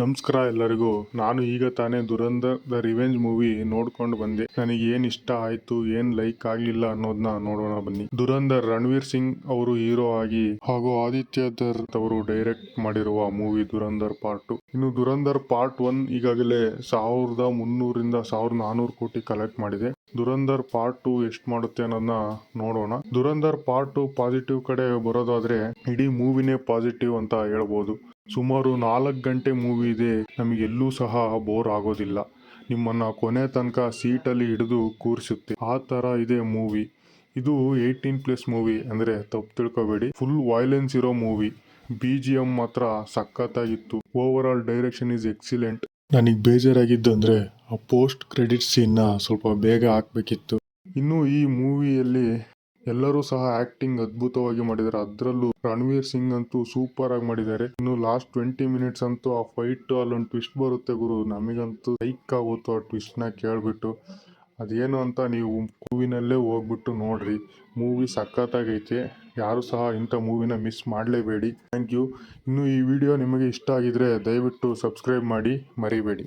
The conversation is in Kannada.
ನಮಸ್ಕಾರ ಎಲ್ಲರಿಗೂ. ನಾನು ಈಗ ತಾನೇ ದುರಂಧರ್ ದ ರಿವೆಂಜ್ ಮೂವಿ ನೋಡ್ಕೊಂಡು ಬಂದೆ. ನನಗೆ ಏನ್ ಇಷ್ಟ ಆಯ್ತು, ಏನ್ ಲೈಕ್ ಆಗ್ಲಿಲ್ಲ ಅನ್ನೋದನ್ನ ನೋಡೋಣ ಬನ್ನಿ. ದುರಂಧರ್ ರಣವೀರ್ ಸಿಂಗ್ ಅವರು ಹೀರೋ ಆಗಿ ಹಾಗೂ ಆದಿತ್ಯ ದರ್ ಅವರು ಡೈರೆಕ್ಟ್ ಮಾಡಿರುವ ಮೂವಿ ದುರಂಧರ್ ಪಾರ್ಟ್ 2. ಇನ್ನು ದುರಂಧರ್ ಪಾರ್ಟ್ 1 ಈಗಾಗಲೇ 1300 ರಿಂದ 1400 ಕೋಟಿ ಕಲೆಕ್ಟ್ ಮಾಡಿದೆ. ದುರಂಧರ್ ಪಾರ್ಟ್ 2 ಎಷ್ಟು ಮಾಡುತ್ತೆ ಅನ್ನೋದನ್ನ ನೋಡೋಣ. ದುರಂಧರ್ ಪಾರ್ಟ್ 2 ಪಾಸಿಟಿವ್ ಕಡೆ ಬರೋದಾದ್ರೆ ಇಡೀ ಮೂವಿನೇ ಪಾಸಿಟಿವ್ ಅಂತ ಹೇಳ್ಬೋದು. ಸುಮಾರು 4 ಗಂಟೆ ಮೂವಿ ಇದೆ. ನಮಗೆಲ್ಲೂ ಸಹ ಬೋರ್ ಆಗೋದಿಲ್ಲ. ನಿಮ್ಮನ್ನ ಕೊನೆ ತನಕ ಸೀಟಲ್ಲಿ ಹಿಡಿದು ಕೂರಿಸುತ್ತೆ. ಆ ತರ ಇದೆ ಮೂವಿ. ಇದು 18+ ಮೂವಿ ಅಂದ್ರೆ ತಪ್ಪು ತಿಳ್ಕೊಬೇಡಿ. ಫುಲ್ ವೈಲೆನ್ಸ್ ಇರೋ ಮೂವಿ. BGM ಮಾತ್ರ ಸಖತ್ತಾಗಿತ್ತು. Overall direction is excellent. ನನಗೆ ಬೇಜಾರಾಗಿದ್ದು ಅಂದ್ರೆ ಆ ಪೋಸ್ಟ್ ಕ್ರೆಡಿಟ್ ಸೀನ್ ಸ್ವಲ್ಪ ಬೇಗ ಹಾಕ್ಬೇಕಿತ್ತು. ಇನ್ನು ಈ ಮೂವಿಯಲ್ಲಿ ಎಲ್ಲರೂ ಸಹ ಆಕ್ಟಿಂಗ್ ಅದ್ಭುತವಾಗಿ ಮಾಡಿದ್ದಾರೆ. ಅದರಲ್ಲೂ ರಣವೀರ್ ಸಿಂಗ್ ಅಂತೂ ಸೂಪರ್ ಆಗಿ ಮಾಡಿದ್ದಾರೆ. ಇನ್ನು ಲಾಸ್ಟ್ 20 ಮಿನಿಟ್ಸ್ ಅಂತೂ ಆ ಫೈಟ್ ಅಲ್ಲೊಂದು ಟ್ವಿಸ್ಟ್ ಬರುತ್ತೆ ಗುರು. ನಮಗಂತೂ ಲೈಕ್ ಆಗುತ್ತೋ ಆ ಟ್ವಿಸ್ಟ್ ನ ಕೇಳ್ಬಿಟ್ಟು. ಅದೇನು ಅಂತ ನೀವು ಮೂವಿನಲ್ಲೇ ಹೋಗ್ಬಿಟ್ಟು ನೋಡ್ರಿ. ಮೂವಿ ಸಖತ್ತಾಗೈತೆ. ಯಾರು ಸಹ ಇಂಥ ಮೂವಿನ ಮಿಸ್ ಮಾಡಲೇಬೇಡಿ. Thank you. ಇನ್ನು ಈ ವಿಡಿಯೋ ನಿಮಗೆ ಇಷ್ಟ ಆಗಿದ್ರೆ ದಯವಿಟ್ಟು ಸಬ್ಸ್ಕ್ರೈಬ್ ಮಾಡಿ ಮರಿಬೇಡಿ.